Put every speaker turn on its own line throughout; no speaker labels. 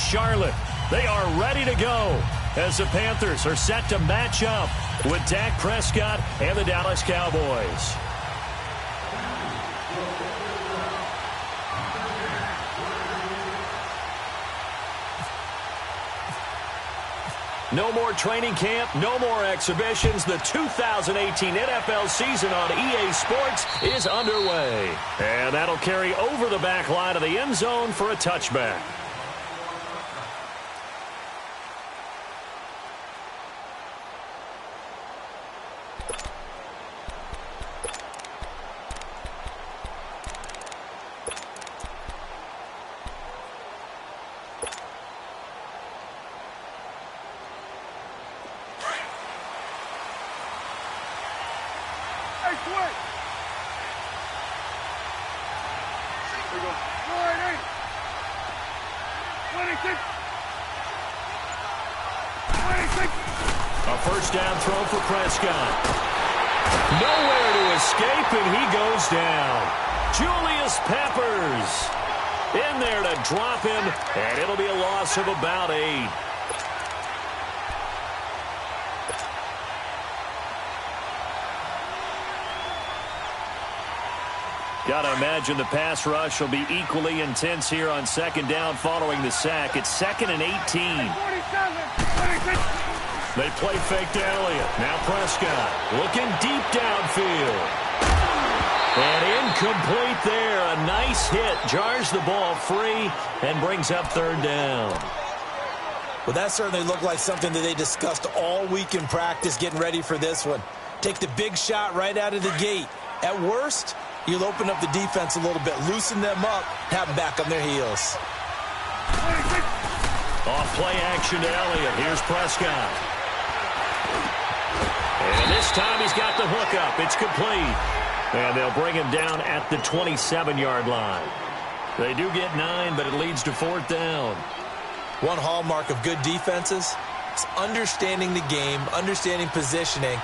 Charlotte. They are ready to go as the Panthers are set to match up with Dak Prescott and the Dallas Cowboys. No more training camp, no more exhibitions. The 2018 NFL season on EA Sports is underway. And that'll carry over the back line of the end zone for a touchback.
A first down throw for Prescott. Nowhere to escape, and he goes down. Julius Peppers in there to drop him, and it'll be a loss of about 8. Got to imagine the pass rush will be equally intense here on second down following the sack. It's 2nd and 18. They play fake to Elliott. Now Prescott looking deep downfield. And incomplete there. A nice hit. Jars the ball free and brings up 3rd down.
Well, that certainly looked like something that they discussed all week in practice getting ready for this one. Take the big shot right out of the gate. At worst, you'll open up the defense a little bit, loosen them up, have them back on their heels.
Off play action to Elliott. Here's Prescott. And this time he's got the hookup. It's complete. And they'll bring him down at the 27-yard line. They do get 9, but it leads to 4th down.
One hallmark of good defenses is understanding the game, understanding positioning,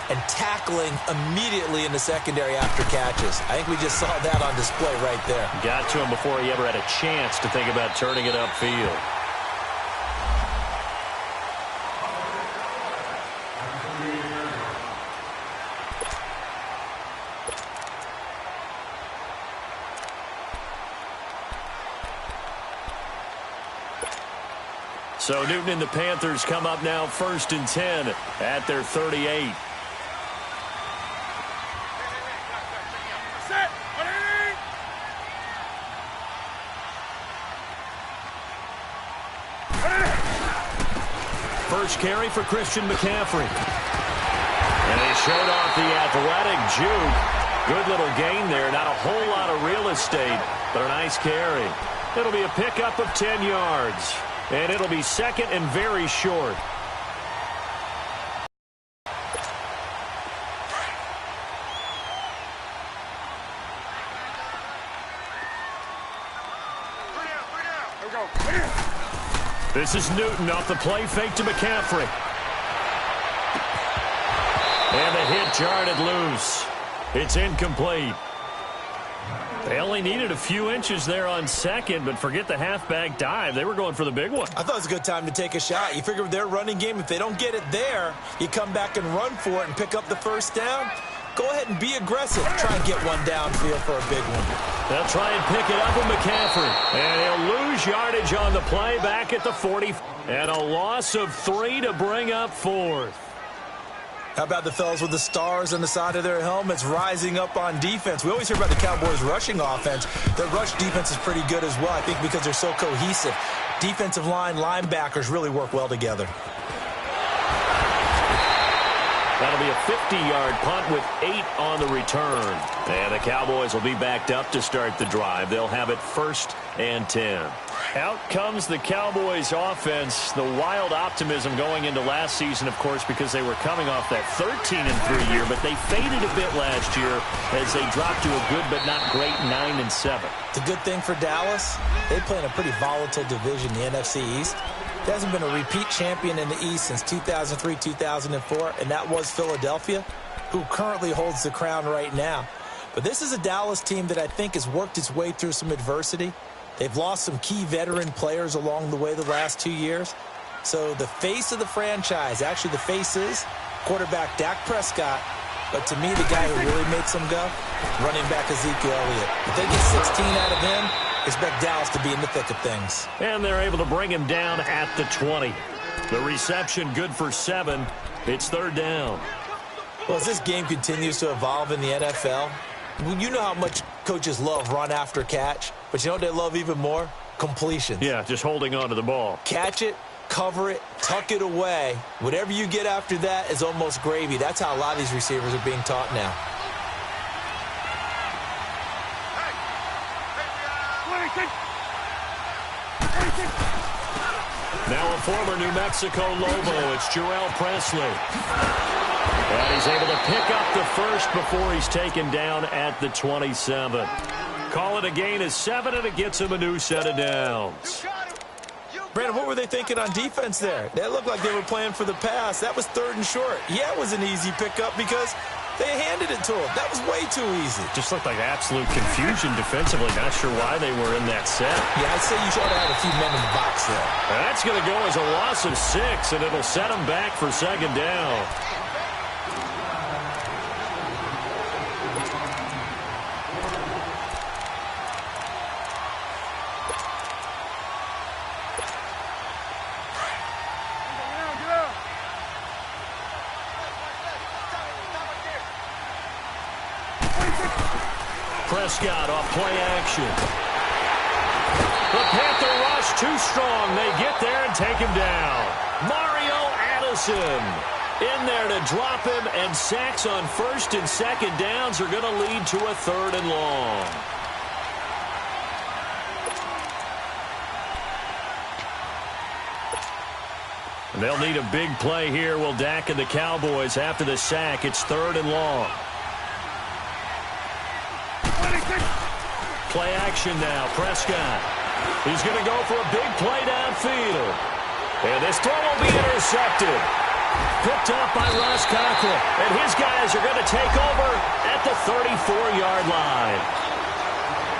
and tackling immediately in the secondary after catches. I think we just saw that on display right there.
Got to him before he ever had a chance to think about turning it upfield. So Newton and the Panthers come up now 1st and 10 at their 38. First carry for Christian McCaffrey. And they showed off the athletic juke. Good little gain there. Not a whole lot of real estate, but a nice carry. It'll be a pickup of 10 yards. And it'll be 2nd and very short. This is Newton off the play fake to McCaffrey. And the hit jarred it loose. It's incomplete. They only needed a few inches there on 2nd, but forget the halfback dive. They were going for the big one.
I thought it was a good time to take a shot. You figure with their running game, if they don't get it there, you come back and run for it and pick up the 1st down. Go ahead and be aggressive. Try and get one downfield for a big one.
They'll try and pick it up with McCaffrey. And he'll lose yardage on the play back at the 40. And a loss of 3 to bring up 4th.
How about the fellas with the stars on the side of their helmets rising up on defense? We always hear about the Cowboys' rushing offense. Their rush defense is pretty good as well, I think, because they're so cohesive. Defensive line, linebackers really work well together.
That'll be a 50-yard punt with 8 on the return. And the Cowboys will be backed up to start the drive. They'll have it 1st and 10. Out comes the Cowboys offense. The wild optimism going into last season, of course, because they were coming off that 13-3 year, but they faded a bit last year as they dropped to a good but not great 9-7.
The good thing for Dallas, they play in a pretty volatile division, the NFC East. There hasn't been a repeat champion in the East since 2003, 2004, and that was Philadelphia, who currently holds the crown right now. But this is a Dallas team that I think has worked its way through some adversity. They've lost some key veteran players along the way the last 2 years. So the face of the franchise, actually the face is quarterback Dak Prescott. But to me, the guy who really makes them go, running back Ezekiel Elliott. If they get 16 out of him, expect Dallas to be in the thick of things.
And they're able to bring him down at the 20. The reception good for 7. It's third down.
Well, as this game continues to evolve in the NFL, you know how much coaches love run after catch, but you know what they love even more? Completions.
Yeah, just holding on to the ball.
Catch it, cover it, tuck it away. Whatever you get after that is almost gravy. That's how a lot of these receivers are being taught now.
Now a former New Mexico Lobo, it's Jarrell Presley. And he's able to pick up the first before he's taken down at the 27. Call it a gain of 7, and it gets him a new set of downs.
Brandon, what were they thinking on defense there? That looked like they were playing for the pass. That was 3rd and short. Yeah, it was an easy pickup because they handed it to him. That was way too easy.
Just looked like absolute confusion defensively. Not sure why they were in that set.
Yeah, I'd say you should have had a few men in the box there.
And that's going to go as a loss of 6, and it'll set them back for 2nd down. Prescott off play action. The Panther rush too strong. They get there and take him down. Mario Addison in there to drop him, and sacks on 1st and 2nd downs are going to lead to a 3rd and long. And they'll need a big play here. Will Dak and the Cowboys after the sack? It's 3rd and long. Play action now. Prescott. He's going to go for a big play downfield. And this throw will be intercepted. Picked up by Ross Cockrell. And his guys are going to take over at the 34-yard line.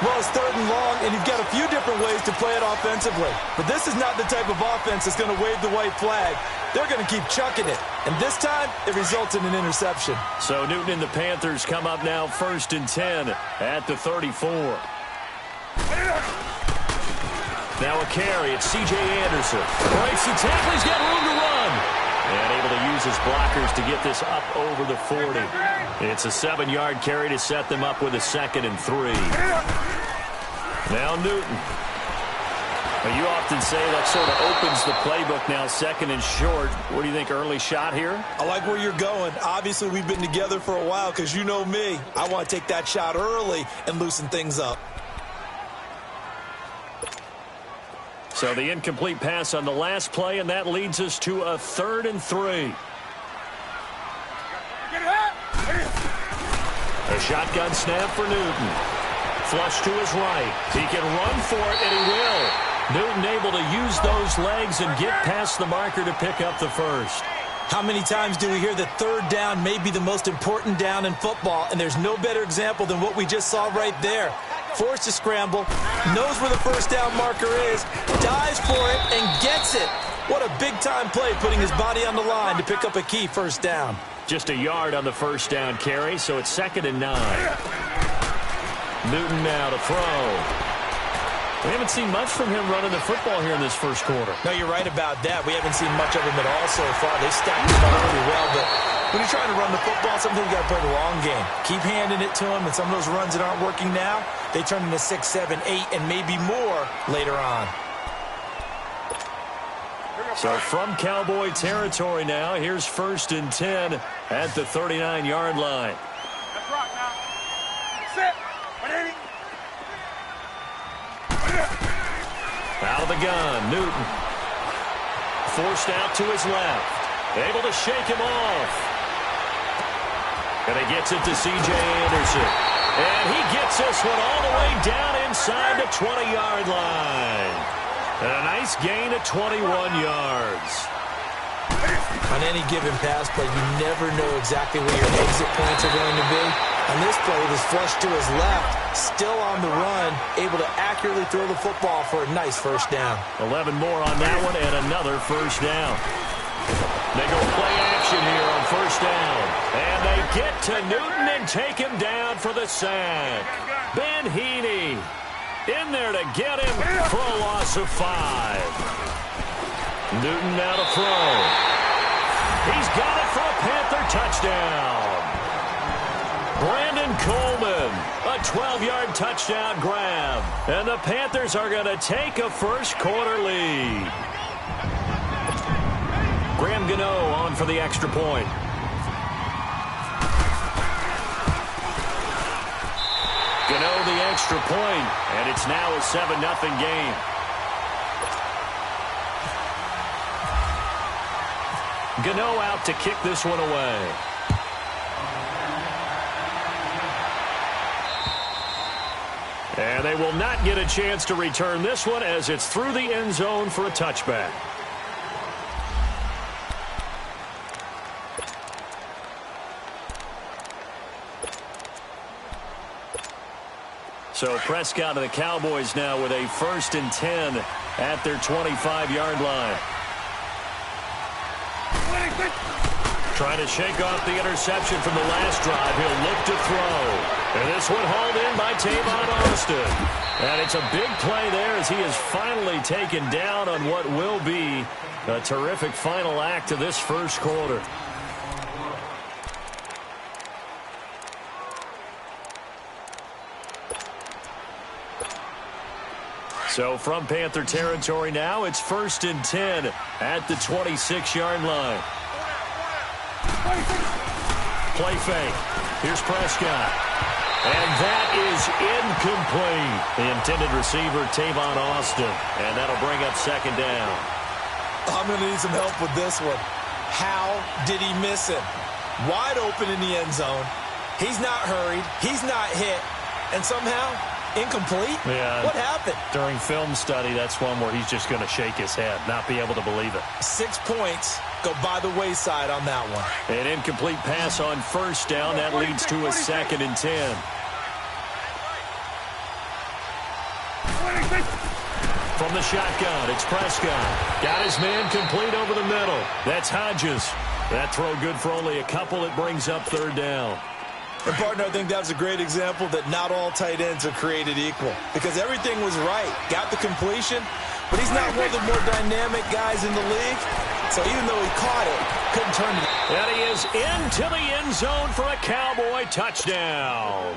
Well, it's 3rd and long, and you've got a few different ways to play it offensively. But this is not the type of offense that's going to wave the white flag. They're going to keep chucking it. And this time, it results in an interception.
So Newton and the Panthers come up now 1st and 10 at the 34. Now a carry. It's C.J. Anderson. Breaks the tackle. He's got room to run. And able to use his blockers to get this up over the 40. It's a 7-yard carry to set them up with a 2nd and 3. Now Newton. Well, you often say that sort of opens the playbook now, 2nd and short. What do you think, early shot here?
I like where you're going. Obviously, we've been together for a while because you know me. I want to take that shot early and loosen things up.
So the incomplete pass on the last play, and that leads us to a 3rd and 3. A shotgun snap for Newton. Flush to his right. He can run for it, and he will. Newton able to use those legs and get past the marker to pick up the first.
How many times do we hear that 3rd down may be the most important down in football, and there's no better example than what we just saw right there. Forced to scramble, knows where the 1st down marker is, dives for it, and gets it. What a big-time play, putting his body on the line to pick up a key 1st down.
Just a yard on the 1st down carry, so it's 2nd and 9. Newton now to throw. We haven't seen much from him running the football here in this 1st quarter.
No, you're right about that. We haven't seen much of him at all so far. They stacked him up really well, but when you're trying to run the football, sometimes you got to play the long game. Keep handing it to him, and some of those runs that aren't working now, they turn into 6, 7, 8, and maybe more later on.
So from Cowboy territory now, here's 1st and 10 at the 39-yard line.
Let's rock now. Sit. 180.
Out of the gun, Newton. Forced out to his left. Able to shake him off. And he gets it to C.J. Anderson. And he gets this one all the way down inside the 20-yard line. And a nice gain of 21 yards.
On any given pass play, you never know exactly where your exit points are going to be. On this play, it was flushed to his left, still on the run, able to accurately throw the football for a nice first down.
11 more on that one and another first down. They go play action here on first down. And they get to Newton and take him down for the sack. Ben Heaney in there to get him for a loss of 5. Newton now to throw. He's got it for a Panther touchdown. Brandon Coleman, a 12-yard touchdown grab. And the Panthers are going to take a first-quarter lead. Graham Gano on for the extra point. Gano the extra point, and it's now a 7-0 game. Gano out to kick this one away. And they will not get a chance to return this one as it's through the end zone for a touchback. So Prescott and the Cowboys now with a 1st and 10 at their 25-yard line. Trying to shake off the interception from the last drive. He'll look to throw. And this one hauled in by Tavon Austin. And it's a big play there as he is finally taken down on what will be a terrific final act of this first quarter. So from Panther territory now, it's 1st and 10 at the 26-yard line. Play fake. Here's Prescott. And that is incomplete. The intended receiver, Tavon Austin. And that'll bring up 2nd down.
I'm going to need some help with this one. How did he miss him? Wide open in the end zone. He's not hurried. He's not hit. And somehow, incomplete?
Yeah.
What happened?
During film study, that's one where he's just going to shake his head, not be able to believe it.
6 points go by the wayside on that one.
An incomplete pass on 1st down. That leads to a 2nd and 10. From the shotgun, it's Prescott. Got his man complete over the middle. That's Hodges. That throw good for only a couple. It brings up 3rd down.
And, partner, I think that was a great example that not all tight ends are created equal because everything was right. Got the completion, but he's not one of the more dynamic guys in the league. So even though he caught it, couldn't turn it.
And he is into the end zone for a Cowboy touchdown.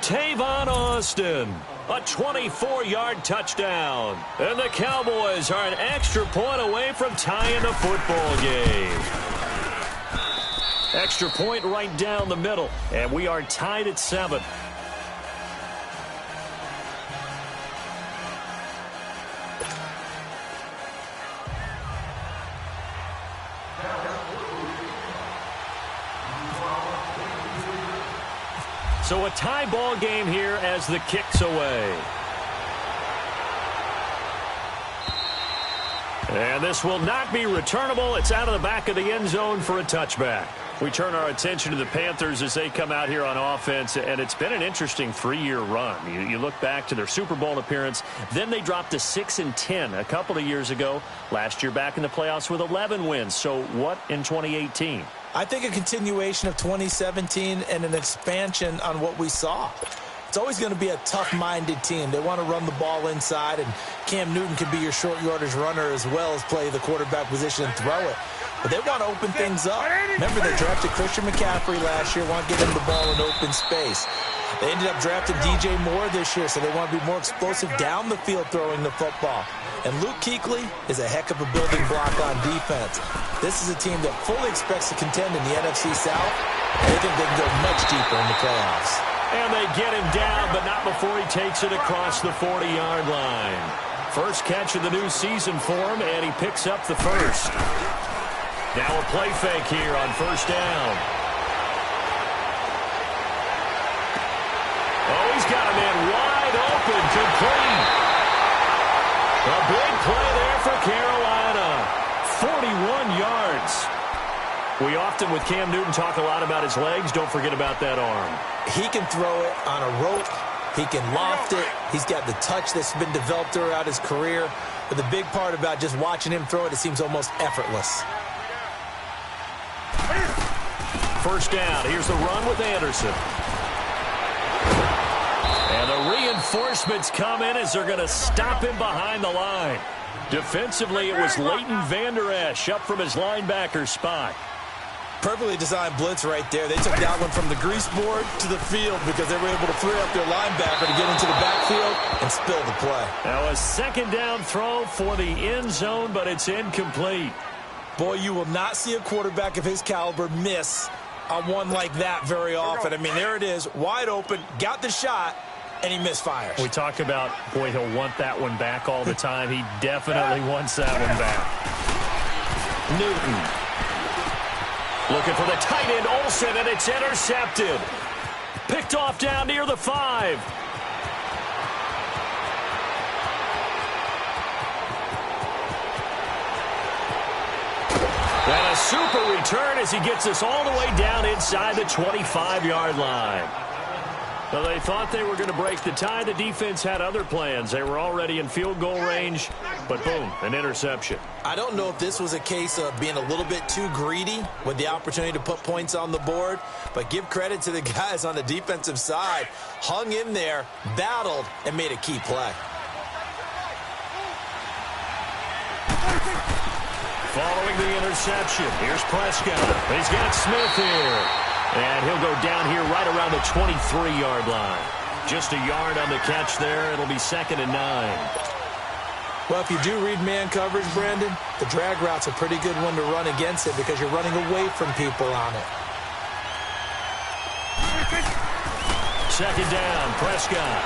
Tavon Austin, a 24-yard touchdown. And the Cowboys are an extra point away from tying the football game. Extra point right down the middle, and we are tied at 7. So a tie ball game here as the kick's away. And this will not be returnable. It's out of the back of the end zone for a touchback. We turn our attention to the Panthers as they come out here on offense, and it's been an interesting 3-year run. You look back to their Super Bowl appearance, then they dropped to 6 and 10 a couple of years ago. Last year back in the playoffs with 11 wins. So what in 2018?
I think a continuation of 2017 and an expansion on what we saw. It's always going to be a tough-minded team. They want to run the ball inside, and Cam Newton can be your short yardage runner as well as play the quarterback position and throw it. But they want to open things up. Remember, they drafted Christian McCaffrey last year, want to get him the ball in open space. They ended up drafting DJ Moore this year, so they want to be more explosive down the field throwing the football. And Luke Kuechly is a heck of a building block on defense. This is a team that fully expects to contend in the NFC South. They think they can go much deeper in the playoffs.
And they get him down, but not before he takes it across the 40-yard line. First catch of the new season for him, and he picks up the first. Now a play fake here on 1st down. Oh, he's got a man wide open, complete. A big play there for Carolina. 41 yards. We often, with Cam Newton, talk a lot about his legs. Don't forget about that arm.
He can throw it on a rope. He can loft it. He's got the touch that's been developed throughout his career. But the big part about just watching him throw it, it seems almost effortless.
First down. Here's the run with Anderson. And the reinforcements come in as they're going to stop him behind the line. Defensively, it was Leighton Vander Esch up from his linebacker spot.
Perfectly designed blitz right there. They took that one from the grease board to the field because they were able to free up their linebacker to get into the backfield and spill the play.
Now a second down throw for the end zone, but it's incomplete.
Boy, you will not see a quarterback of his caliber miss on one like that very often. I mean, there it is, wide open, got the shot, and he misfires.
We talk about, boy, he'll want that one back all the time. He definitely wants that one back. Newton. Looking for the tight end, Olsen, and it's intercepted. Picked off down near the 5. And a super return as he gets us all the way down inside the 25-yard line. So they thought they were going to break the tie. The defense had other plans. They were already in field goal range, but boom, an interception.
I don't know if this was a case of being a little bit too greedy with the opportunity to put points on the board, but give credit to the guys on the defensive side. Hung in there, battled, and made a key play.
Following the interception, here's Prescott. He's got Smith here. And he'll go down here right around the 23-yard line. Just a yard on the catch there. It'll be 2nd and 9.
Well, if you do read man coverage, Brandon, the drag route's a pretty good one to run against it because you're running away from people on it.
Second down, Prescott.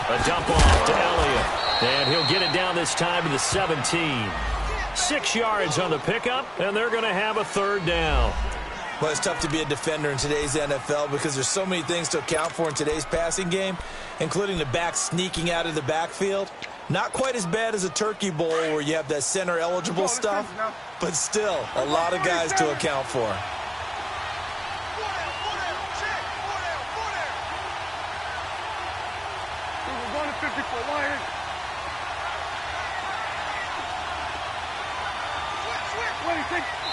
A dump off to Elliott. And he'll get it down this time to the 17. 6 yards on the pickup, and they're going to have a 3rd down.
Well, it's tough to be a defender in today's NFL because there's so many things to account for in today's passing game, including the back sneaking out of the backfield. Not quite as bad as a turkey bowl where you have that center-eligible stuff, but still a lot of guys to account for.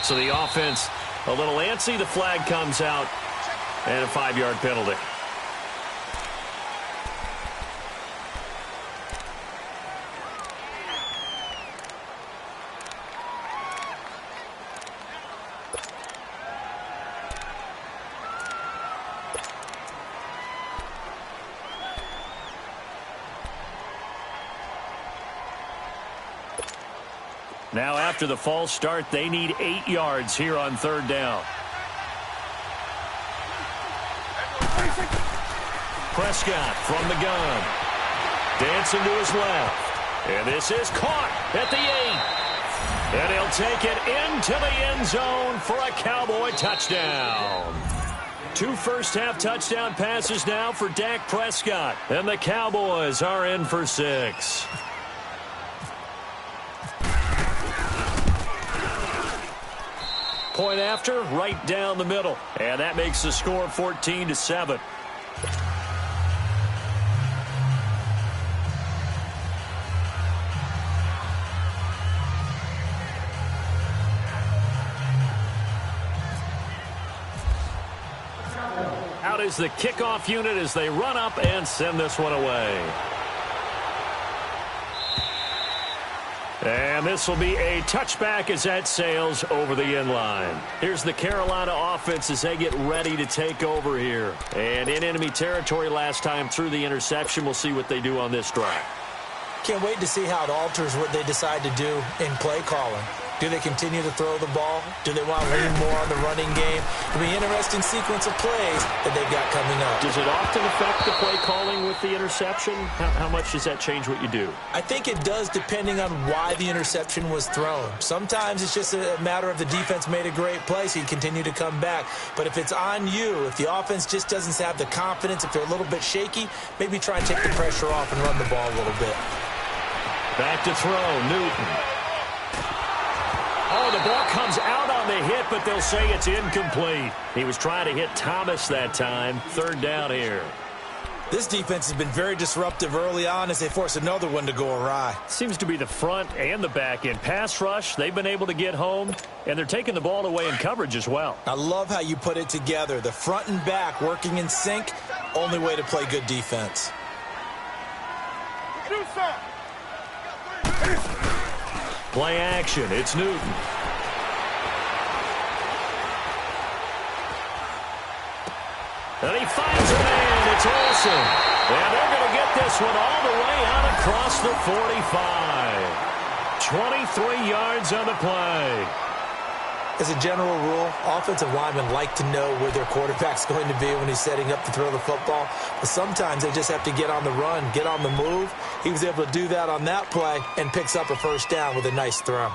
So the offense a little antsy. The flag comes out, and a 5-yard penalty. Now after the false start, they need 8 yards here on 3rd down. Prescott from the gun. Dancing to his left. And this is caught at the 8. And he'll take it into the end zone for a Cowboy touchdown. 2 first-half touchdown passes now for Dak Prescott. And the Cowboys are in for 6. Point after, right down the middle. And that makes the score 14-7. Out is the kickoff unit as they run up and send this one away. And this will be a touchback as that sails over the end line. Here's the Carolina offense as they get ready to take over here. And in enemy territory last time through the interception. We'll see what they do on this drive.
Can't wait to see how it alters what they decide to do in play calling. Do they continue to throw the ball? Do they want to lean more on the running game? It'll be an interesting sequence of plays that they've got coming up.
Does it often affect the play calling with the interception? How much does that change what you do?
I think it does depending on why the interception was thrown. Sometimes it's just a matter of the defense made a great play, so you continue to come back. But if it's on you, if the offense just doesn't have the confidence, if they're a little bit shaky, maybe try and take the pressure off and run the ball a little bit.
Back to throw, Newton.
Oh, the ball comes out on the hit, but they'll say it's incomplete. He was trying to hit Thomas that time. Third down here.
This defense has been very disruptive early on as they force another one to go awry.
Seems to be the front and the back end. Pass rush, they've been able to get home, and they're taking the ball away in coverage as well.
I love how you put it together. The front and back working in sync, only way to play good defense.
Play action. It's Newton. And he finds a man. It's Olsen. And they're going to get this one all the way out across the 45. 23 yards on the play.
As a general rule, offensive linemen like to know where their quarterback's going to be when he's setting up to throw the football. But sometimes they just have to get on the run, get on the move. He was able to do that on that play and picks up a first down with a nice throw.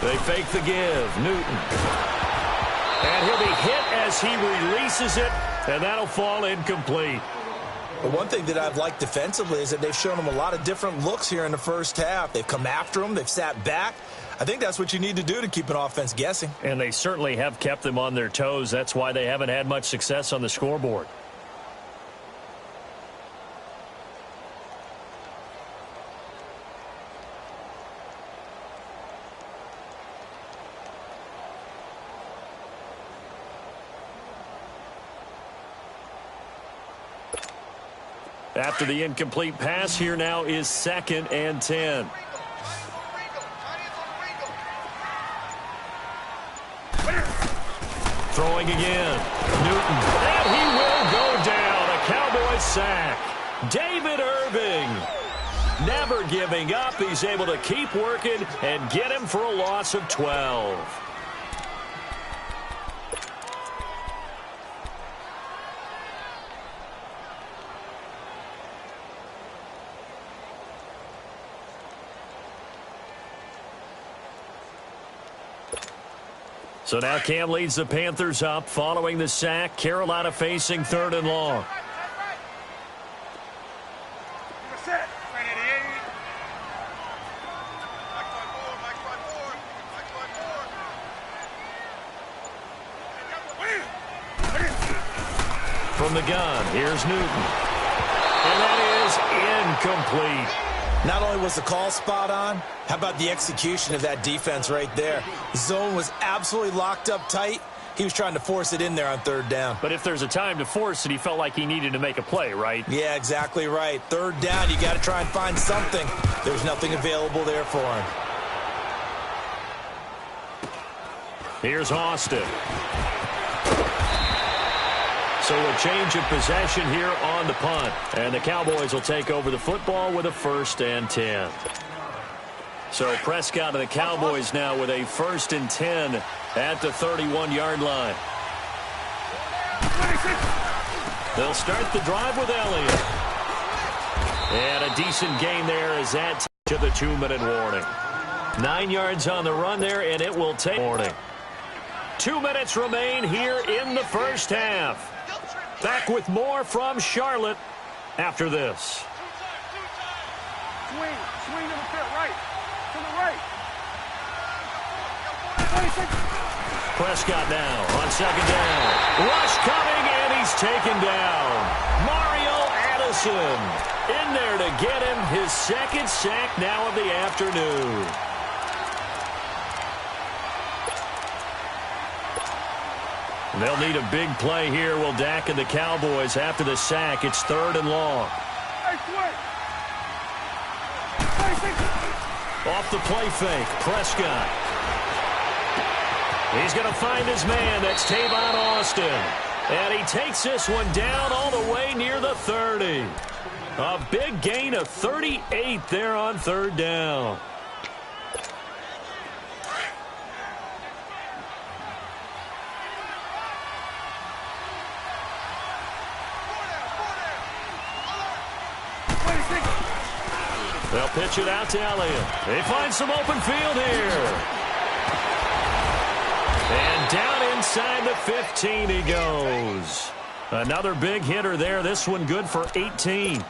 They fake the give. Newton. And he'll be hit as he releases it, and that'll fall incomplete.
The one thing that I've liked defensively is that they've shown him a lot of different looks here in the first half. They've come after him. They've sat back. I think that's what you need to do to keep an offense guessing.
And they certainly have kept them on their toes. That's why they haven't had much success on the scoreboard. After the incomplete pass, here now is 2nd and 10. Throwing again. Newton. And he will go down. A Cowboys sack. David Irving. Never giving up. He's able to keep working and get him for a loss of 12. So now Cam leads the Panthers up following the sack. Carolina facing 3rd and long. From the gun, here's Newton. And that is incomplete.
Not only was the call spot on, how about the execution of that defense right there? The zone was absolutely locked up tight. He was trying to force it in there on 3rd down.
But if there's a time to force it, he felt like he needed to make a play, right?
Yeah, exactly right. 3rd down, you got to try and find something. There's nothing available there for him.
Here's Austin. So a change of possession here on the punt. And the Cowboys will take over the football with a 1st and 10. So Prescott and the Cowboys now with a 1st and 10 at the 31-yard line. They'll start the drive with Elliott. And a decent gain there as that to the 2-minute warning. 9 yards on the run there, and it will take warning. 2 minutes remain here in the first half. Back with more from Charlotte after this.
Swing to the pit, right. To the right.
Prescott now on 2nd down. Rush coming, and he's taken down. Mario Addison in there to get him his 2nd sack now of the afternoon. They'll need a big play here, will Dak and the Cowboys after the sack. It's 3rd and long. Off the play fake, Prescott. He's going to find his man. That's Tavon Austin. And he takes this one down all the way near the 30. A big gain of 38 there on third down. They'll pitch it out to Elliott. They find some open field here. And down inside the 15 he goes. Another big hitter there. This one good for 18.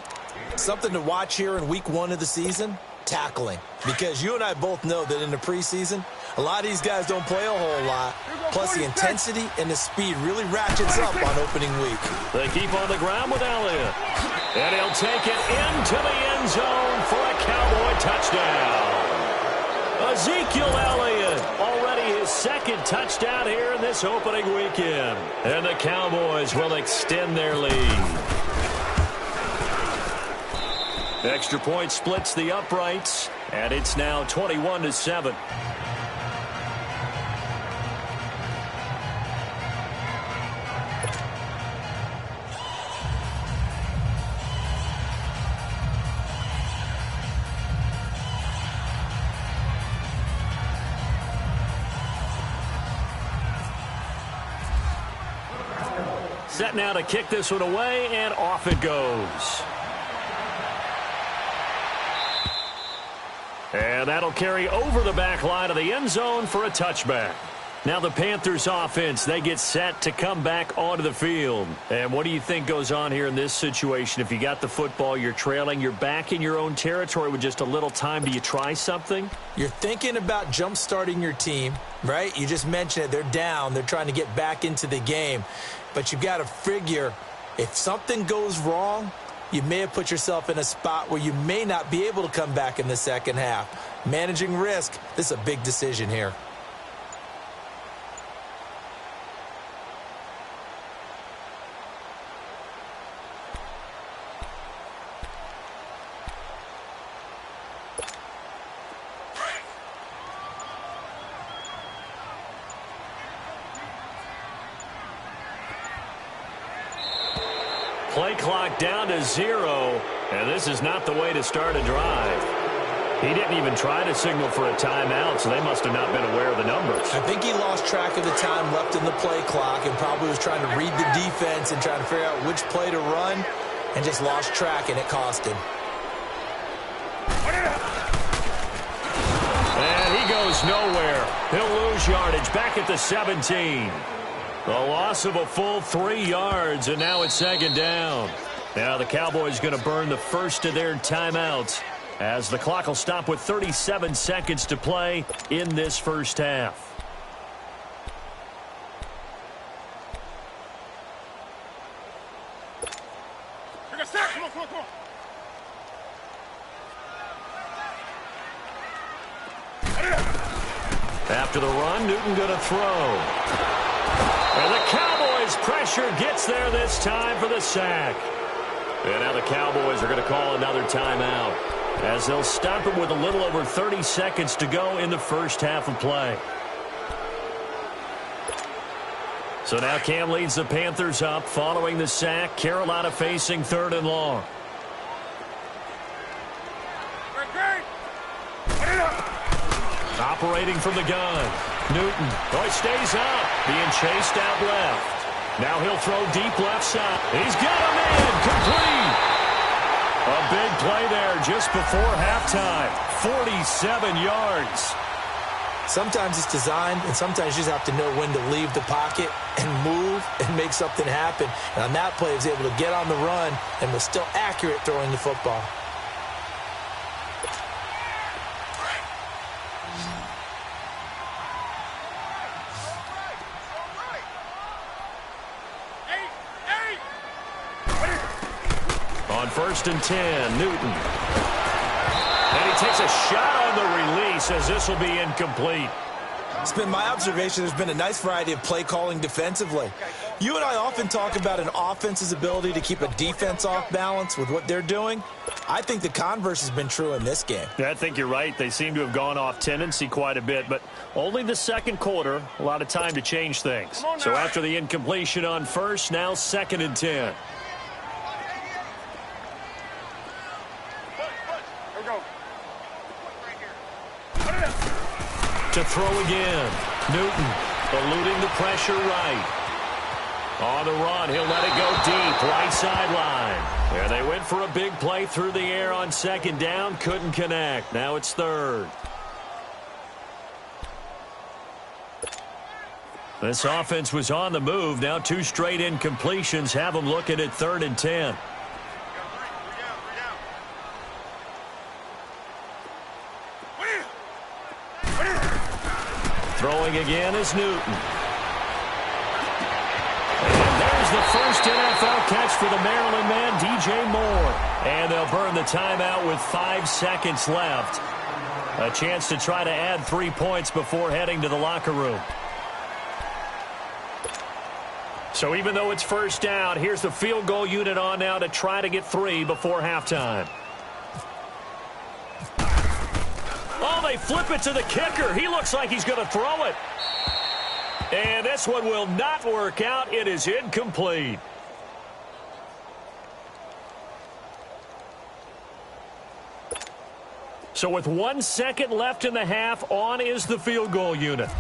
Something to watch here in week 1 of the season, tackling. Because you and I both know that in the preseason, a lot of these guys don't play a whole lot. Plus the intensity and the speed really ratchets up on opening week.
They keep on the ground with Elliott. And he'll take it into the end zone for a Cowboy touchdown. Ezekiel Elliott, already his second touchdown here in this opening weekend. And the Cowboys will extend their lead. Extra point splits the uprights, and it's now 21-7. Set now to kick this one away, and off it goes. And that'll carry over the back line of the end zone for a touchback. Now the Panthers offense, they get set to come back onto the field. And what do you think goes on here in this situation? If you got the football, you're trailing, you're back in your own territory with just a little time. Do you try something?
You're thinking about jump-starting your team, right? You just mentioned it. They're down. They're trying to get back into the game. But you've got to figure if something goes wrong, you may have put yourself in a spot where you may not be able to come back in the second half. Managing risk, this is a big decision here.
Play clock down to 0, and this is not the way to start a drive. He didn't even try to signal for a timeout, so they must have not been aware of the numbers.
I think he lost track of the time left in the play clock and probably was trying to read the defense and trying to figure out which play to run and just lost track, and it cost him.
And he goes nowhere. He'll lose yardage back at the 17. The loss of a full 3 yards, and now it's second down. Now the Cowboys going to burn the first of their timeouts as the clock will stop with 37 seconds to play in this first half. After the run, Newton going to throw. And the Cowboys' pressure gets there this time for the sack. And now the Cowboys are going to call another timeout as they'll stop it with a little over 30 seconds to go in the first half of play. So now Cam leads the Panthers up following the sack. Carolina facing 3rd and long. Operating from the gun. Newton. Oh, he stays up. Being chased out left. Now he'll throw deep left side. He's got him in. Complete. A big play there just before halftime. 47 yards.
Sometimes it's designed, and sometimes you just have to know when to leave the pocket and move and make something happen. And on that play, he was able to get on the run and was still accurate throwing the football.
On 1st and 10, Newton. And he takes a shot on the release as this will be incomplete.
It's been my observation there's been a nice variety of play calling defensively. You and I often talk about an offense's ability to keep a defense off balance with what they're doing. I think the converse has been true in this game.
Yeah, I think you're right. They seem to have gone off tendency quite a bit, but only the second quarter, a lot of time to change things. So after the incompletion on first, now 2nd and 10. To throw again. Newton eluding the pressure right. On the run, he'll let it go deep, right sideline. There they went for a big play through the air on 2nd down, couldn't connect. Now it's 3rd. This offense was on the move. Now 2 straight incompletions have them looking at 3rd and 10. Throwing again is Newton. And there's the first NFL catch for the Maryland man, DJ Moore. And they'll burn the timeout with 5 seconds left. A chance to try to add 3 points before heading to the locker room. So even though it's first down, here's the field goal unit on now to try to get 3 before halftime. Oh, they flip it to the kicker. He looks like he's going to throw it. And this one will not work out. It is incomplete. So with 1 second left in the half, on is the field goal unit.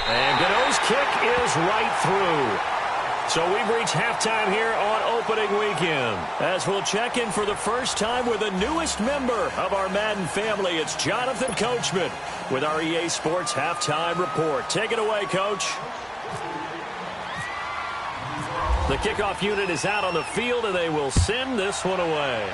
And Gano's kick is right through. So we've reached halftime here on opening weekend. As we'll check in for the first time with the newest member of our Madden family, it's Jonathan Coachman with our EA Sports Halftime Report. Take it away, Coach. The kickoff unit is out on the field, and they will send this one away.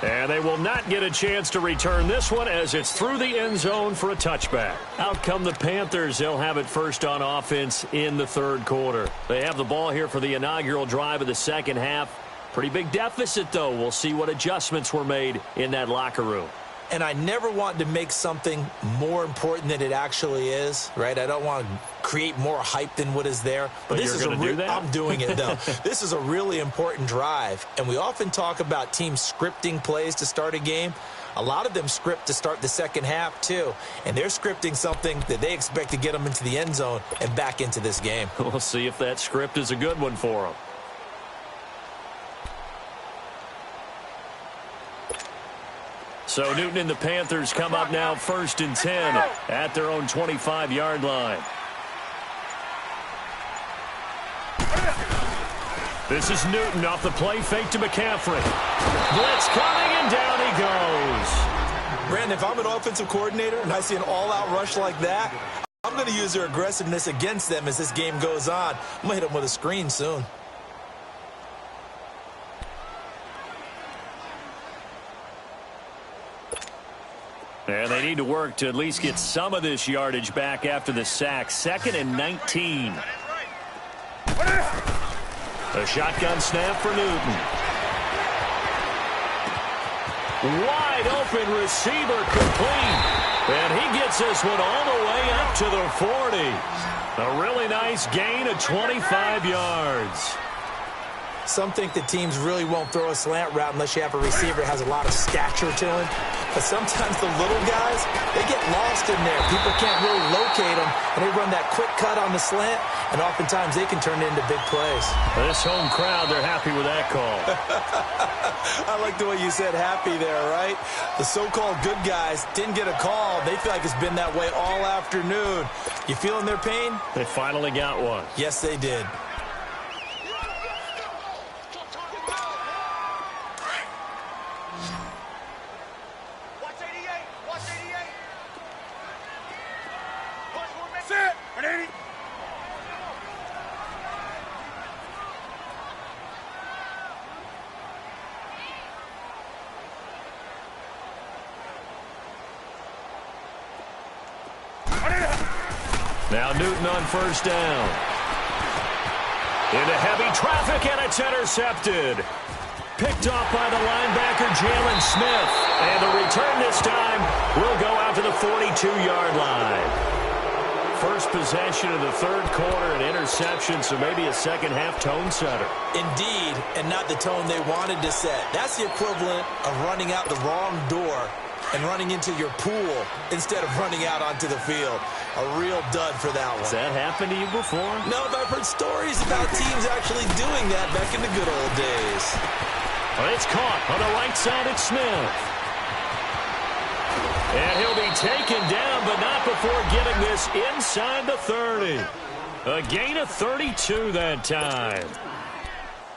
And they will not get a chance to return this one as it's through the end zone for a touchback. Out come the Panthers. They'll have it first on offense in the 3rd quarter. They have the ball here for the inaugural drive of the second half. Pretty big deficit, though. We'll see what adjustments were made in that locker room.
And I never want to make something more important than it actually is, right? I don't want to create more hype than what is there.
But this is going to do that?
I'm doing it, though. This is a really important drive. And we often talk about teams scripting plays to start a game. A lot of them script to start the second half, too. And they're scripting something that they expect to get them into the end zone and back into this game.
We'll see if that script is a good one for them. So Newton and the Panthers come up now 1st and 10 at their own 25-yard line. This is Newton off the play fake to McCaffrey. Blitz coming, and down he goes.
Brandon, if I'm an offensive coordinator and I see an all-out rush like that, I'm going to use their aggressiveness against them as this game goes on. I'm going to hit them with a screen soon.
And they need to work to at least get some of this yardage back after the sack. 2nd and 19. A shotgun snap for Newton. Wide open receiver complete. And he gets this one all the way up to the 40. A really nice gain of 25 yards.
Some think that teams really won't throw a slant route unless you have a receiver that has a lot of stature to him. But sometimes the little guys, they get lost in there. People can't really locate them, and they run that quick cut on the slant, and oftentimes they can turn it into big plays.
This home crowd, they're happy with that call.
I like the way you said happy there, right? The so-called good guys didn't get a call. They feel like it's been that way all afternoon. You feeling their pain?
They finally got one.
Yes, they did.
Now Newton on first down. Into heavy traffic, and it's intercepted.
Picked off by the linebacker, Jalen Smith. And the return this time will go out to the 42-yard line. First possession of the third quarter, an interception, so maybe a second-half tone setter.
Indeed, and not the tone they wanted to set. That's the equivalent of running out the wrong door and running into your pool instead of running out onto the field. A real dud for that one.
Has that happened to you before?
No, but I've heard stories about teams actually doing that back in the good old days.
Well, it's caught on the right side at Smith. And he'll be taken down, but not before getting this inside the 30. A gain of 32 that time.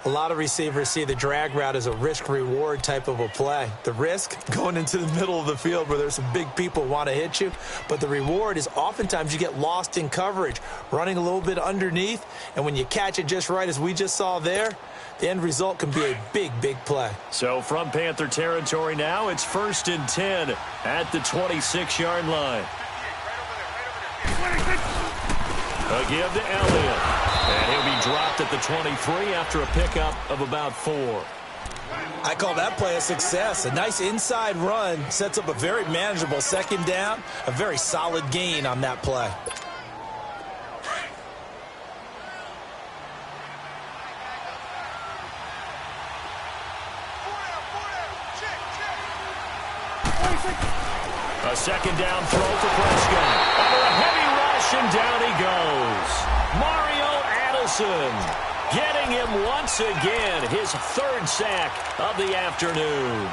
A lot of receivers see the drag route as a risk-reward type of a play. The risk, going into the middle of the field where there's some big people who want to hit you. But the reward is oftentimes you get lost in coverage, running a little bit underneath. And when you catch it just right, as we just saw there, the end result can be a big, big play.
So from Panther territory now, it's 1st and 10 at the 26-yard line. A give to Elliott. And he'll be dropped at the 23 after a pickup of about 4.
I call that play a success. A nice inside run sets up a very manageable second down. A very solid gain on that play.
A second down throw for Prescott. Under a heavy rush, and down he goes. Mario Addison getting him once again, his 3rd sack of the afternoon.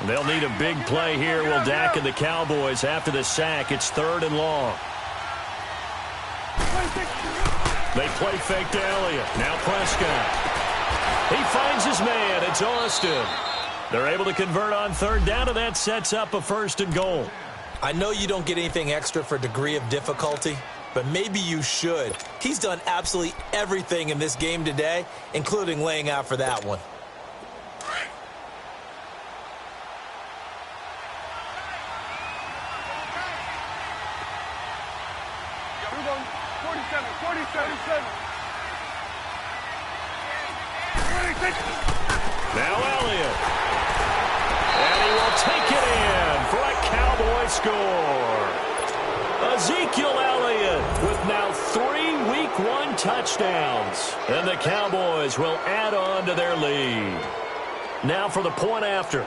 They'll need a big play here, will Dak and the Cowboys. After the sack, it's 3rd and long. They play fake to Elliott. Now Prescott. He finds his man. It's Austin. They're able to convert on 3rd down, and that sets up a 1st and goal.
I know you don't get anything extra for degree of difficulty, but maybe you should. He's done absolutely everything in this game today, including laying out for that one.
Now Elliott. And he will take it in for a Cowboy score. Ezekiel Elliott with now 3 Week 1 touchdowns. And the Cowboys will add on to their lead. Now for the point after.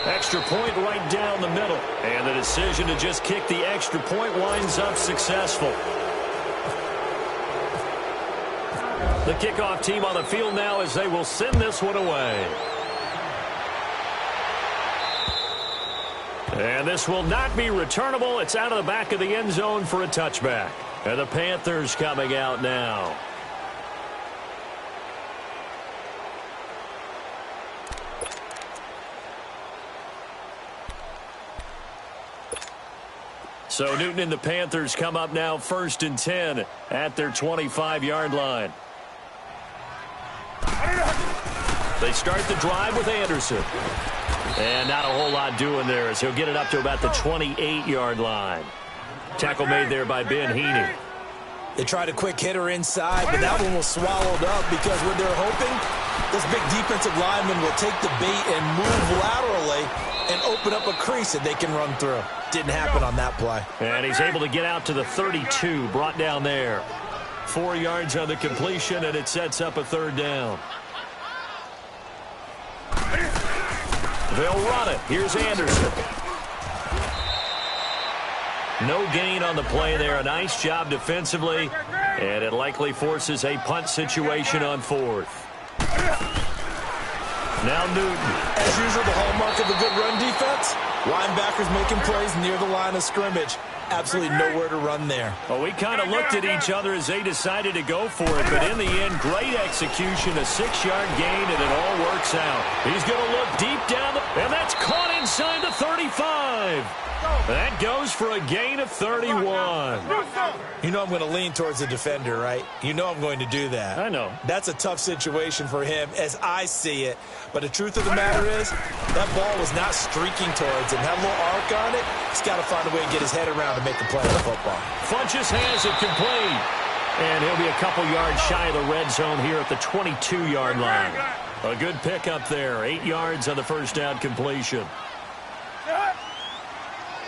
Extra point right down the middle. And the decision to just kick the extra point winds up successful. The kickoff team on the field now as they will send this one away. And this will not be returnable. It's out of the back of the end zone for a touchback. And the Panthers coming out now. So Newton and the Panthers come up now 1st and 10 at their 25-yard line. They start the drive with Anderson. And not a whole lot doing there as he'll get it up to about the 28-yard line. Tackle made there by Ben Heaney.
They tried a quick hitter inside, but that one was swallowed up because what they're hoping, this big defensive lineman will take the bait and move laterally and open up a crease that they can run through. Didn't happen on that play.
And he's able to get out to the 32, brought down there. 4 yards on the completion, and it sets up a 3rd down. They'll run it. Here's Anderson. No gain on the play there. A nice job defensively, and it likely forces a punt situation on 4th. Now Newton.
As usual, the hallmark of a good run defense, linebackers making plays near the line of scrimmage. Absolutely nowhere to run there.
Well, we kind of looked at each other as they decided to go for it, but in the end, great execution, a 6-yard gain, and it all works out. He's going to look deep down, and that's caught inside the 35.
That goes for a gain of 31.
You know I'm going to lean towards the defender, right? You know I'm going to do that.
I know.
That's a tough situation for him as I see it. But the truth of the matter is, that ball was not streaking towards him. That little arc on it, he's got to find a way to get his head around to make the play on the football.
Funches has it complete. And he'll be a couple yards shy of the red zone here at the 22-yard line. A good pickup there. 8 yards on the first down completion.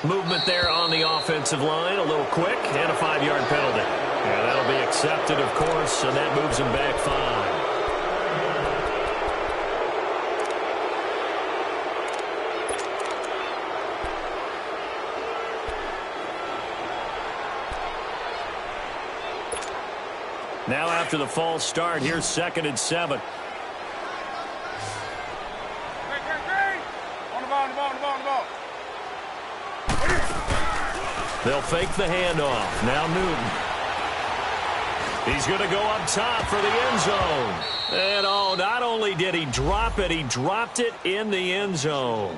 Movement there on the offensive line, a little quick, and a 5-yard penalty. Yeah, that'll be accepted, of course, and that moves him back 5. Now after the false start, here's 2nd and 7.
On the ball.
They'll fake the handoff. Now Newton. He's going to go up top for the end zone. And not only did he drop it, he dropped it in the end zone.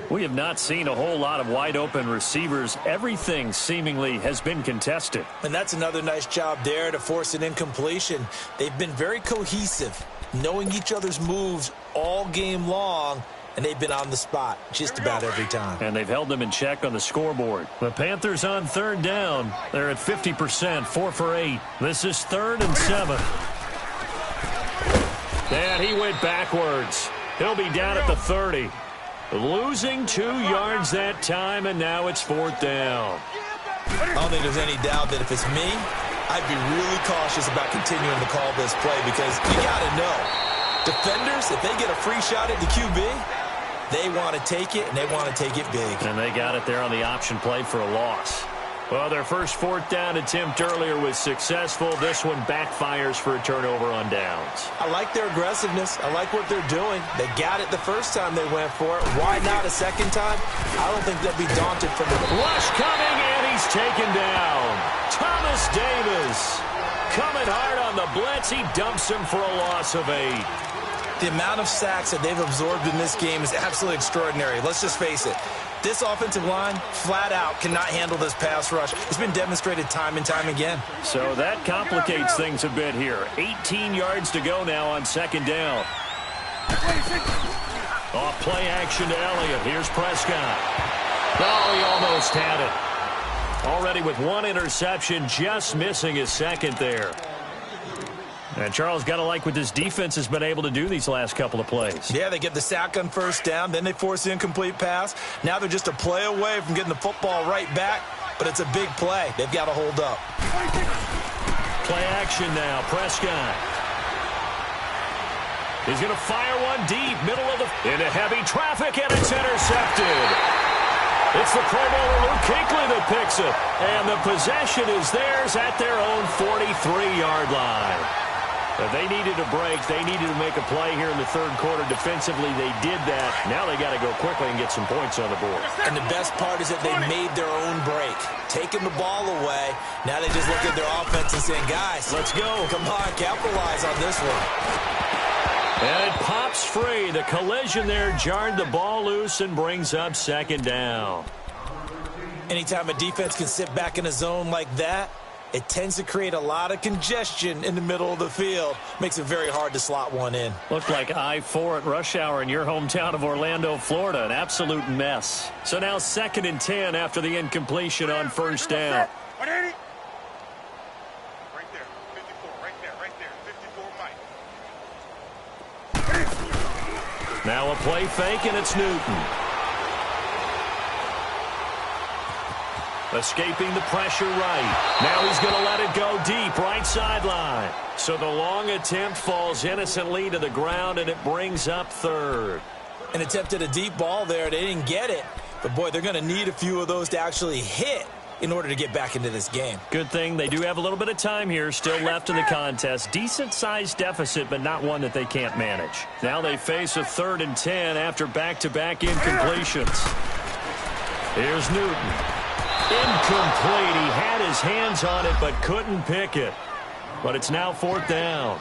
We have not seen a whole lot of wide-open receivers. Everything seemingly has been contested.
And that's another nice job there to force an incompletion. They've been very cohesive, knowing each other's moves all game long, and they've been on the spot just about every time.
And they've held them in check on the scoreboard. The Panthers on 3rd down. They're at 50%, 4 for 8. This is 3rd and 7. And he went backwards. He'll be down at the 30. Losing 2 yards that time, and now it's 4th down.
I don't think there's any doubt that if it's me, I'd be really cautious about continuing to call this play because you got to know, defenders, if they get a free shot at the QB, they want to take it, and they want to take it big.
And they got it there on the option play for a loss. Well, their first 4th down attempt earlier was successful. This one backfires for a turnover on downs.
I like their aggressiveness. I like what they're doing. They got it the first time they went for it. Why not a second time? I don't think they'll be daunted from the
rush coming, and he's taken down. Thomas Davis coming hard on the blitz. He dumps him for a loss of 8.
The amount of sacks that they've absorbed in this game is absolutely extraordinary. Let's just face it. This offensive line, flat out, cannot handle this pass rush. It's been demonstrated time and time again.
So that complicates things a bit here. 18 yards to go now on 2nd down. Off play action to Elliott. Here's Prescott. Oh, he almost had it. Already with 1 interception, just missing his 2nd there. And Charles, got to like what this defense has been able to do these last couple of plays.
Yeah, they get the sack on 1st down, then they force the incomplete pass. Now they're just a play away from getting the football right back, but it's a big play. They've got to hold up.
Play action now, Prescott. He's going to fire one deep, middle of the... into heavy traffic, and it's intercepted. It's the Pro Bowler Luke Kuechly that picks it. And the possession is theirs at their own 43-yard line. If they needed a break, they needed to make a play here in the 3rd quarter. Defensively, they did that. Now they got to go quickly and get some points on the board.
And the best part is that they made their own break. Taking the ball away, now they just look at their offense and saying, guys,
let's go.
Come on, capitalize on this one.
And it pops free. The collision there jarred the ball loose and brings up 2nd down.
Anytime a defense can sit back in a zone like that, it tends to create a lot of congestion in the middle of the field. Makes it very hard to slot one in.
Looked like I-4 at rush hour in your hometown of Orlando, Florida. An absolute mess. So now 2nd and 10 after the incompletion on 1st down.
Right there, 54, right there, 54 Mike.
Now a play fake, and it's Newton. Escaping the pressure right. Now he's going to let it go deep, right sideline. So the long attempt falls innocently to the ground, and it brings up 3rd.
An attempt at a deep ball there. They didn't get it. But, boy, they're going to need a few of those to actually hit in order to get back into this game.
Good thing they do have a little bit of time here still left in the contest. Decent-sized deficit, but not one that they can't manage. Now they face a 3rd and 10 after back-to-back incompletions. Here's Newton. Incomplete. He had his hands on it but couldn't pick it. But it's now 4th down.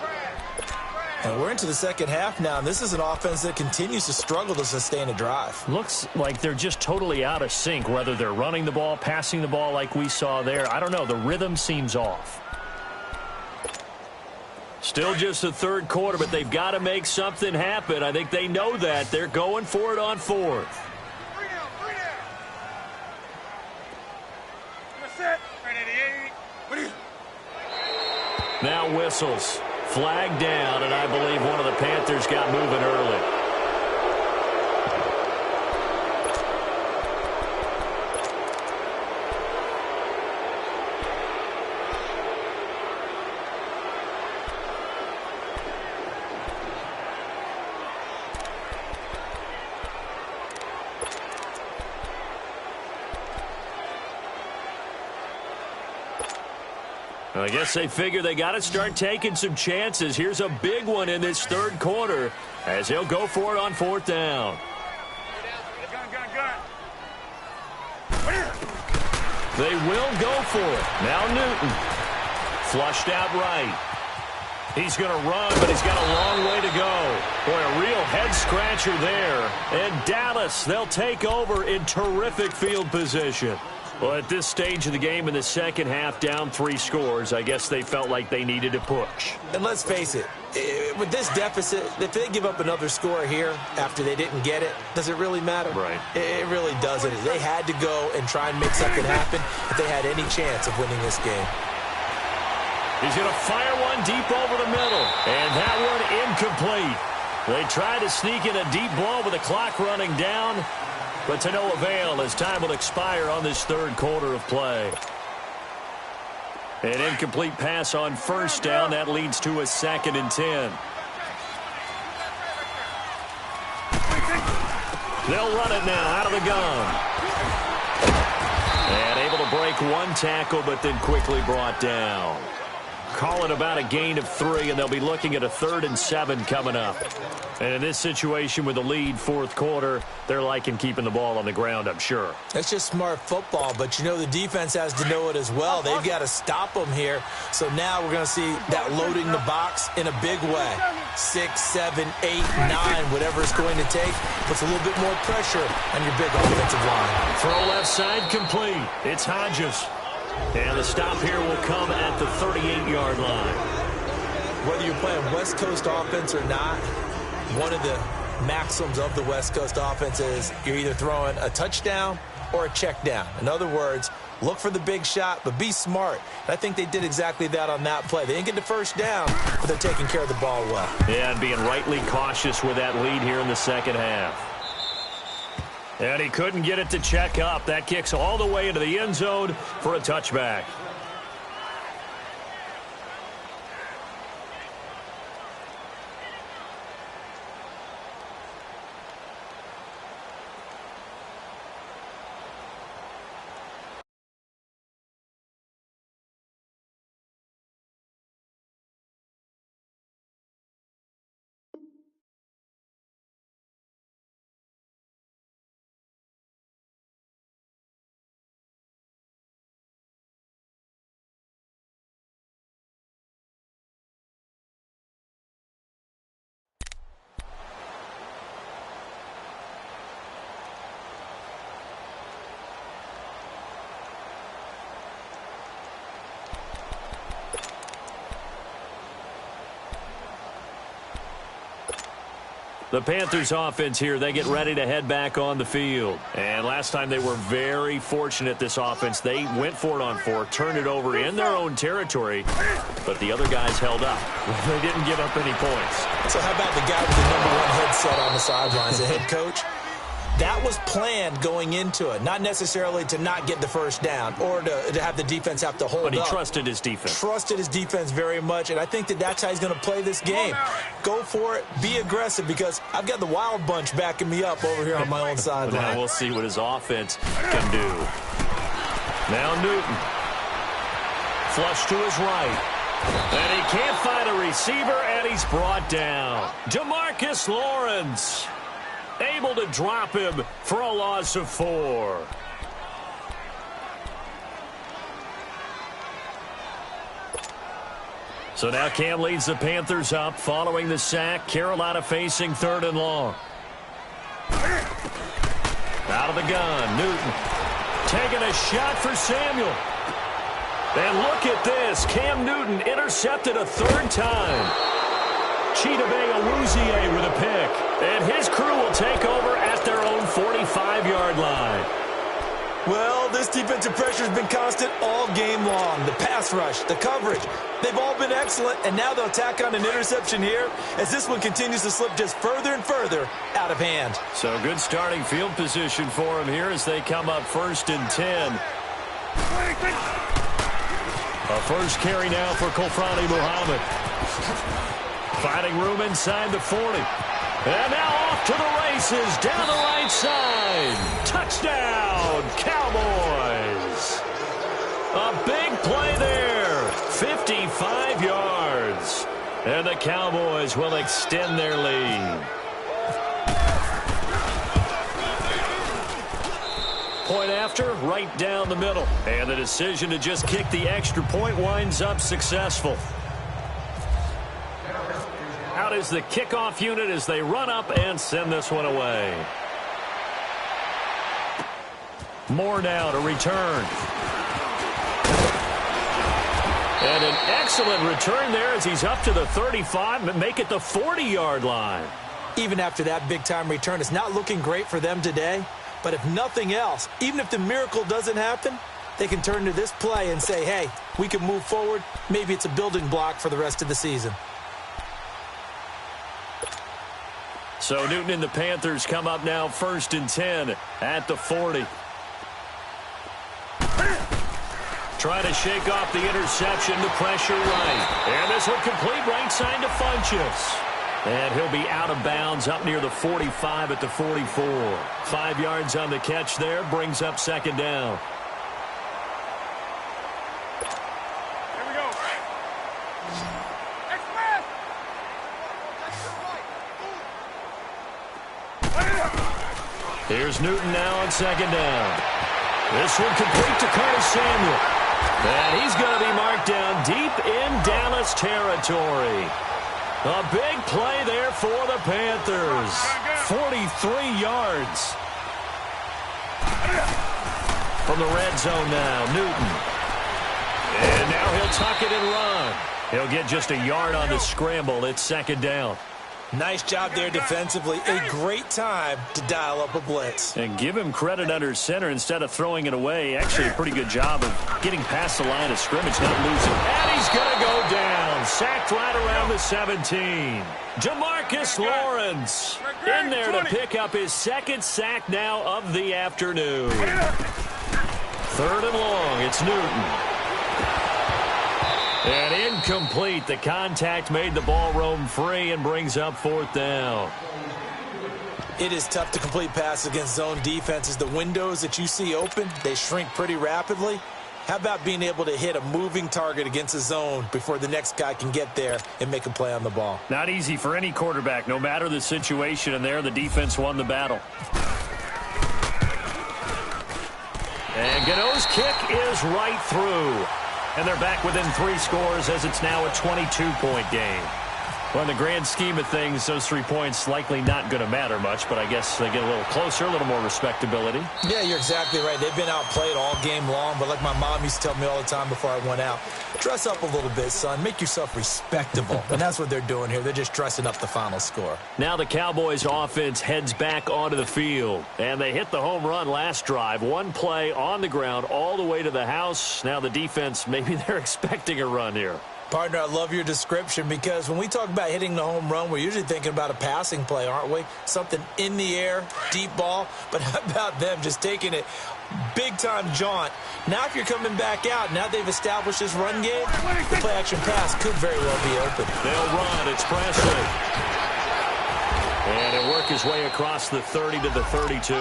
And we're into the second half now, and this is an offense that continues to struggle to sustain a drive.
Looks like they're just totally out of sync, whether they're running the ball, passing the ball like we saw there. I don't know. The rhythm seems off.
Still just the third quarter, but they've got to make something happen. I think they know that. They're going for it on fourth. Now whistles. Flag down, and I believe one of the Panthers got moving early. I guess they figure they got to start taking some chances. Here's a big one in this third quarter as they'll go for it on fourth down. They will go for it. Now Newton. Flushed out right. He's going to run, but he's got a long way to go. Boy, a real head-scratcher there. And Dallas, they'll take over in terrific field position. Well, at this stage of the game in the second half, down 3 scores, I guess they felt like they needed to push.
And let's face it, with this deficit, if they give up another score here after they didn't get it, does it really matter?
Right.
It really doesn't. They had to go and try and make something happen if they had any chance of winning this game.
He's going to fire one deep over the middle, and that one incomplete. They tried to sneak in a deep ball with the clock running down, but to no avail as time will expire on this third quarter of play. An incomplete pass on first down. That leads to a 2nd and 10. They'll run it now out of the gun. And able to break one tackle, but then quickly brought down. Call it about a gain of 3, and they'll be looking at a 3rd and 7 coming up. And in this situation with the lead fourth quarter, they're liking keeping the ball on the ground, I'm sure.
That's just smart football, but you know the defense has to know it as well. They've got to stop them here. So now we're going to see that loading the box in a big way. 6, 7, 8, 9, whatever it's going to take, puts a little bit more pressure on your big offensive line.
Throw left side complete. It's Hodges. And the stop here will come at the 38-yard line.
Whether you're playing West Coast offense or not, one of the maxims of the West Coast offense is you're either throwing a touchdown or a check down. In other words, look for the big shot, but be smart. And I think they did exactly that on that play. They didn't get the first down, but they're taking care of the ball well.
Yeah, and being rightly cautious with that lead here in the second half. And he couldn't get it to check up. That kicks all the way into the end zone for a touchback. The Panthers offense here, they get ready to head back on the field. And last time they were very fortunate, this offense. They went for it on 4, turned it over in their own territory, but the other guys held up. They didn't give up any points.
So how about the guy with the #1 headset on the sidelines, the head coach? That was planned going into it, not necessarily to not get the first down or to have the defense have to hold up.
But he trusted his defense.
Trusted his defense very much, and I think that's how he's going to play this game. Go for it, be aggressive, because I've got the wild bunch backing me up over here on my own sideline.
Now we'll see what his offense can do. Now Newton. Flush to his right. And he can't find a receiver, and he's brought down. DeMarcus Lawrence able to drop him for a loss of 4.
So now Cam leads the Panthers up following the sack. Carolina facing 3rd and long. Out of the gun, Newton taking a shot for Samuel. And look at this. Cam Newton intercepted a 3rd time. Chidobe Awuzie with a pick. And his crew will take over at their own 45-yard line.
Well, this defensive pressure has been constant all game long. The pass rush, the coverage, they've all been excellent, and now they'll tack on an interception here as this one continues to slip just further and further out of hand.
So good starting field position for him here as they come up 1st and 10. A first carry now for Kofrani Muhammad. Finding room inside the 40. And now off to the races down the right side. Touchdown, Cowboys. A big play there. 55 yards. And the Cowboys will extend their lead. Point after, right down the middle. And the decision to just kick the extra point winds up successful. Out is the kickoff unit as they run up and send this one away. Moore now to return. And an excellent return there as he's up to the 35 and make it the 40-yard line.
Even after that big-time return, it's not looking great for them today. But if nothing else, even if the miracle doesn't happen, they can turn to this play and say, hey, we can move forward. Maybe it's a building block for the rest of the season.
So Newton and the Panthers come up now 1st and 10 at the 40. Trying to shake off the interception to pressure right. And this will complete right side to Funchess. And he'll be out of bounds up near the 45 at the 44. 5 yards on the catch there, brings up 2nd down.
Here we go.
Here's Newton now on 2nd down. This one complete to Curtis Samuel. And he's going to be marked down deep in Dallas territory. A big play there for the Panthers. 43 yards. From the red zone now, Newton. And now he'll tuck it and run. He'll get just a yard on the scramble. It's 2nd down.
Nice job there defensively. A great time to dial up a blitz.
And give him credit under center instead of throwing it away. Actually, a pretty good job of getting past the line of scrimmage, not losing. And he's going to go down. Sacked right around the 17. Jamarcus Lawrence in there to pick up his 2nd sack now of the afternoon. 3rd and long. It's Newton. And incomplete. The contact made the ball roam free and brings up 4th down.
It is tough to complete passes against zone defenses. The windows that you see open, they shrink pretty rapidly. How about being able to hit a moving target against a zone before the next guy can get there and make a play on the ball?
Not easy for any quarterback, no matter the situation. And there, the defense won the battle. And Gano's kick is right through. And they're back within 3 scores as it's now a 22-point game. Well, in the grand scheme of things, those 3 points likely not going to matter much, but I guess they get a little closer, a little more respectability.
Yeah, you're exactly right. They've been outplayed all game long, but like my mom used to tell me all the time before I went out, dress up a little bit, son. Make yourself respectable. And that's what they're doing here. They're just dressing up the final score.
Now the Cowboys offense heads back onto the field, and they hit the home run last drive. 1 play on the ground all the way to the house. Now the defense, maybe they're expecting a run here.
Partner, I love your description because when we talk about hitting the home run, we're usually thinking about a passing play, aren't we? Something in the air, deep ball. But how about them just taking it big-time jaunt? Now if you're coming back out, now they've established this run game, the play-action pass could very well be open.
They'll run. It's Presley. And he'll work his way across the 30 to the 32.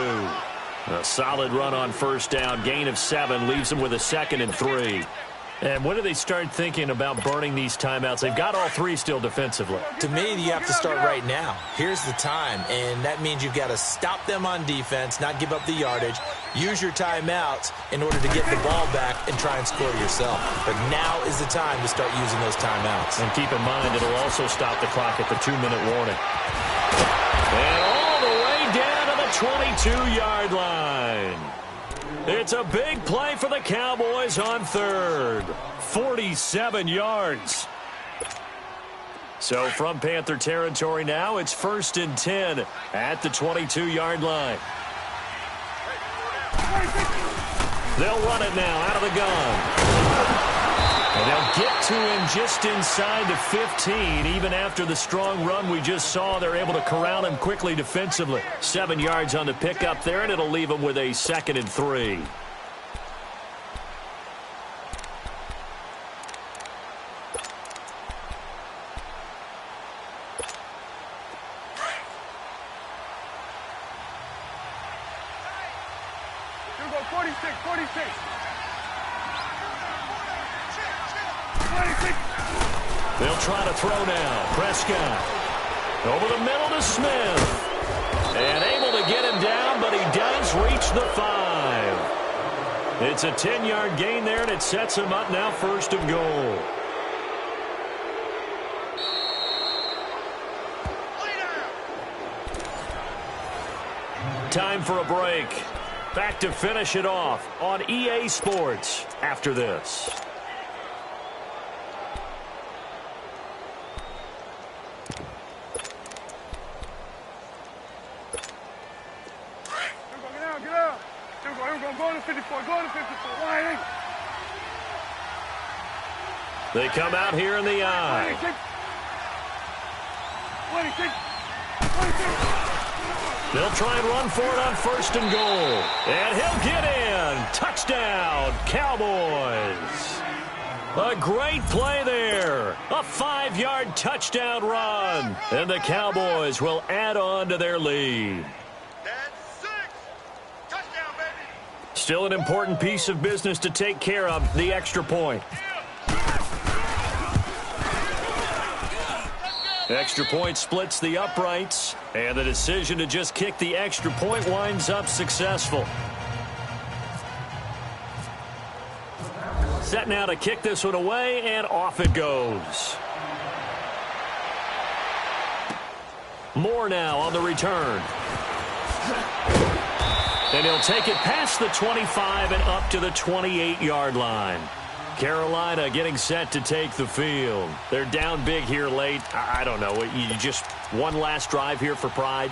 A solid run on 1st down. Gain of 7 leaves them with a 2nd and 3. And when do they start thinking about burning these timeouts? They've got all 3 still defensively.
To me, you have to start right now. Here's the time, and that means you've got to stop them on defense, not give up the yardage, use your timeouts in order to get the ball back and try and score yourself. But now is the time to start using those timeouts.
And keep in mind, it'll also stop the clock at the 2-minute warning. And all the way down to the 22-yard line. It's a big play for the Cowboys on third. 47 yards. So from Panther territory now, it's 1st and 10 at the 22-yard line. They'll run it now out of the gun. And they'll get to him just inside the 15. Even after the strong run we just saw, they're able to corral him quickly defensively. 7 yards on the pickup there, and it'll leave him with a 2nd and 3. They'll try to throw now. Prescott over the middle to Smith. And able to get him down, but he does reach the 5. It's a 10-yard gain there, and it sets him up now 1st and goal. Time for a break. Back to finish it off on EA Sports after this. They come out here in the eye. They'll try and run for it on 1st and goal. And he'll get in. Touchdown, Cowboys. A great play there. A 5-yard touchdown run. And the Cowboys will add on to their lead.
That's 6. Touchdown, baby.
Still an important piece of business to take care of, the extra point. Extra point splits the uprights, and the decision to just kick the extra point winds up successful. Set now to kick this one away, and off it goes. Moore now on the return. And he'll take it past the 25 and up to the 28-yard line. Carolina getting set to take the field. They're down big here late. I don't know. You just one last drive here for pride?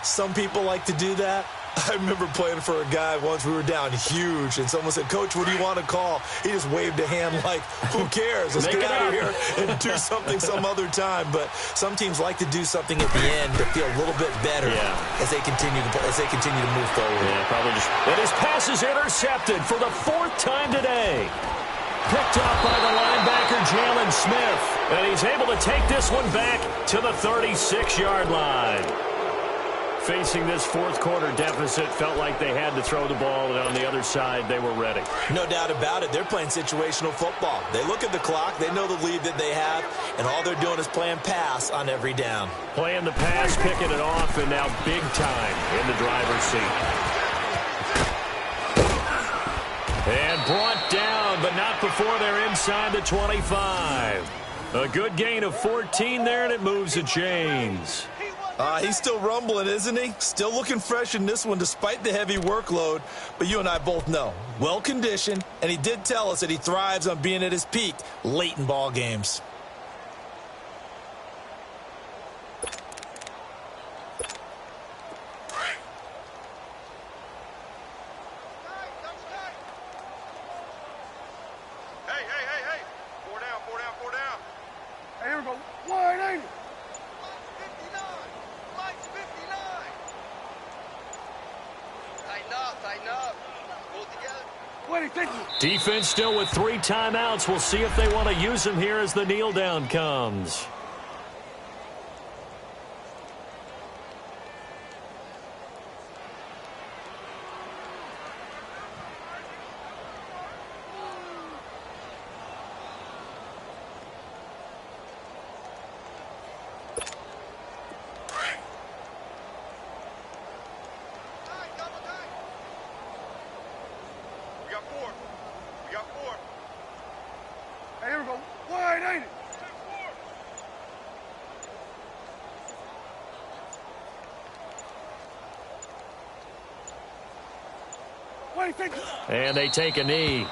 Some people like to do that. I remember playing for a guy once. We were down huge, and someone said, "Coach, what do you want to call?" He just waved a hand like, "Who cares? Let's get out of here and do something some other time." But some teams like to do something at the end to feel a little bit better as they continue to move forward.
Yeah, probably just. And his pass is intercepted for the 4th time today. Picked up by the linebacker, Jalen Smith. And he's able to take this one back to the 36-yard line. Facing this 4th quarter deficit, felt like they had to throw the ball, and on the other side, they were ready.
No doubt about it. They're playing situational football. They look at the clock, they know the lead that they have, and all they're doing is playing pass on every down.
Playing the pass, picking it off, and now big time in the driver's seat. And brought down, but not before they're inside the 25. A good gain of 14 there, and it moves the chains.
He's still rumbling, isn't he? Still looking fresh in this one despite the heavy workload. But you and I both know, well-conditioned, and he did tell us that he thrives on being at his peak late in ball games.
Hey. 4 down. Hey, here we go. Wide angle. Mike's 59. Tighten up. Pull it together.
Defense still with 3 timeouts. We'll see if they want to use them here as the kneel down comes.
Hey, here we go. Wide, ain't it?
And they take a knee.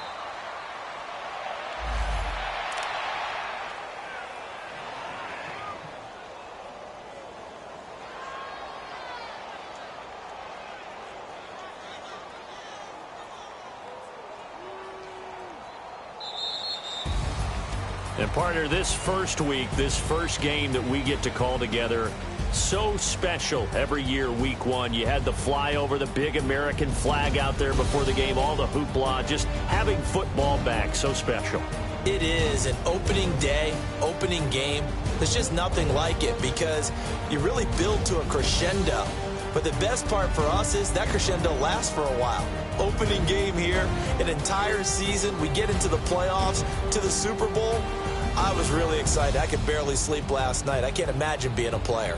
And partner, this first week, this first game that we get to call together, so special every year, week one. You had the flyover, the big American flag out there before the game, all the hoopla, just having football back, so special.
It is an opening day, opening game. There's just nothing like it because you really build to a crescendo. But the best part for us is that crescendo lasts for a while. Opening game here, an entire season. We get into the playoffs, to the Super Bowl. I was really excited. I could barely sleep last night. I can't imagine being a player.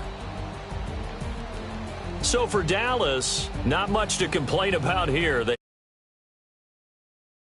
So for Dallas, not much to complain about here.